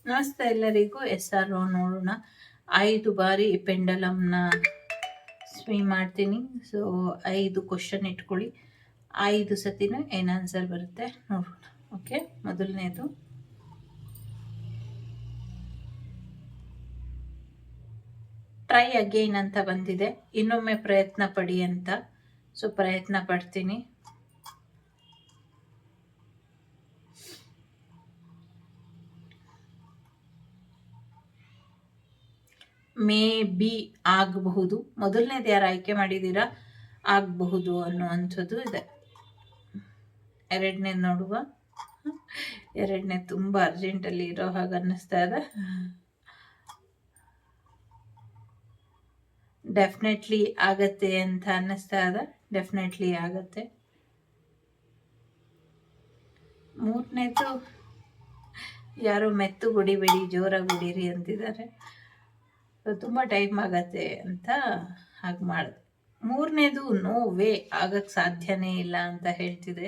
ನಮಸ್ತೆ ಎಲ್ಲರಿಗೂ. SR ನೋಡೋಣ. 5 ಬಾರಿ ಪೆಂಡಲಮ್ನ ಸ್ವಿಮ್ ಮಾಡ್ತೀನಿ. ಸೊ 5 ಕ್ವಶನ್ ಇಟ್ಕೊಳ್ಳಿ. 5 ಸತಿನೂ ಏನು ಆನ್ಸರ್ ಬರುತ್ತೆ ನೋಡೋಣ. ಓಕೆ, ಮೊದಲನೇದು ಟ್ರೈ ಅಗೇನ್ ಅಂತ ಬಂದಿದೆ. ಇನ್ನೊಮ್ಮೆ ಪ್ರಯತ್ನ ಪಡಿ ಅಂತ. ಸೊ ಪ್ರಯತ್ನ ಪಡ್ತೀನಿ. ಮೇ ಬಿ ಆಗಬಹುದು. ಮೊದಲನೇದು ಯಾರು ಆಯ್ಕೆ ಮಾಡಿದ್ದೀರಾ ಆಗಬಹುದು ಅನ್ನುವಂಥದ್ದು ಇದೆ. ಎರಡನೇದು ನೋಡುವ. ಎರಡನೇ ತುಂಬ ಅರ್ಜೆಂಟಲ್ಲಿ ಇರೋ ಹಾಗೆ ಅನ್ನಿಸ್ತಾ ಇದೆ. ಡೆಫಿನೆಟ್ಲಿ ಆಗತ್ತೆ ಅಂತ ಅನ್ನಿಸ್ತಾ ಇದೆ. ಡೆಫಿನೆಟ್ಲಿ ಆಗತ್ತೆ. ಮೂರನೇದು ಯಾರೋ ಮೆತ್ತು ಗುಡಿಬೇಡಿ ಜೋರಾಗಿ ಗುಡೀರಿ ಅಂತಿದ್ದಾರೆ. ತುಂಬ ಟೈಮ್ ಆಗತ್ತೆ ಅಂತ ಹಾಗೆ ಮಾಡಿದೆ. ಮೂರನೇದು ನೋ ವೇ, ಆಗಕ್ಕೆ ಸಾಧ್ಯನೇ ಇಲ್ಲ ಅಂತ ಹೇಳ್ತಿದೆ.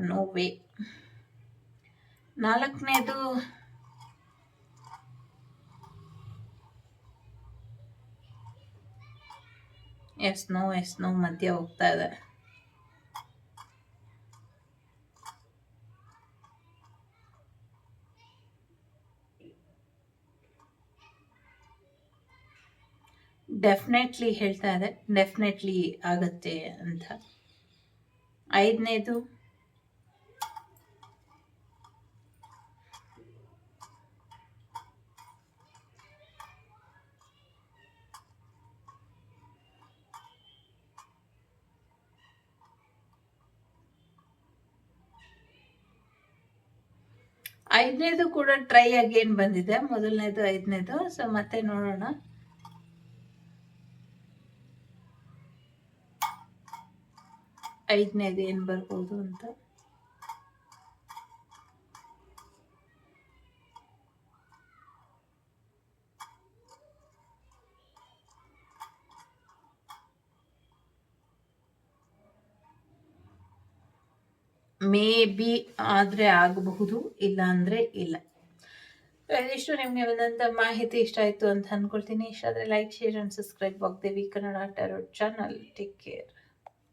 No way. ನಾಲ್ಕನೇದು ಎಸ್ ನೋ ಮಧ್ಯ ಹೋಗ್ತಾ ಇದೆ. ಡೆಫಿನೆಟ್ಲಿ ಹೇಳ್ತಾ ಇದೆ. ಡೆಫಿನೆಟ್ಲಿ ಆಗತ್ತೆ ಅಂತ. ಐದನೇದು ಕೂಡ ಟ್ರೈ ಅಗೇನ್ ಬಂದಿದೆ. ಮೊದಲನೇದು ಐದನೇದು. ಸೊ ಮತ್ತೆ ನೋಡೋಣ. ಐದನೇದು ಏನು ಬರ್ಬೋದು ಅಂತ. ಮೇ ಬಿ ಆದರೆ ಆಗಬಹುದು, ಇಲ್ಲ ಅಂದರೆ ಇಲ್ಲ. ಇಷ್ಟು ನಿಮಗೆ ಒಂದಂಥ ಮಾಹಿತಿ ಇಷ್ಟ ಆಯಿತು ಅಂತ ಅಂದ್ಕೊಳ್ತೀನಿ. ಇಷ್ಟ ಆದರೆ like, share and subscribe Vagdevi Kannada tarot channel. Take care.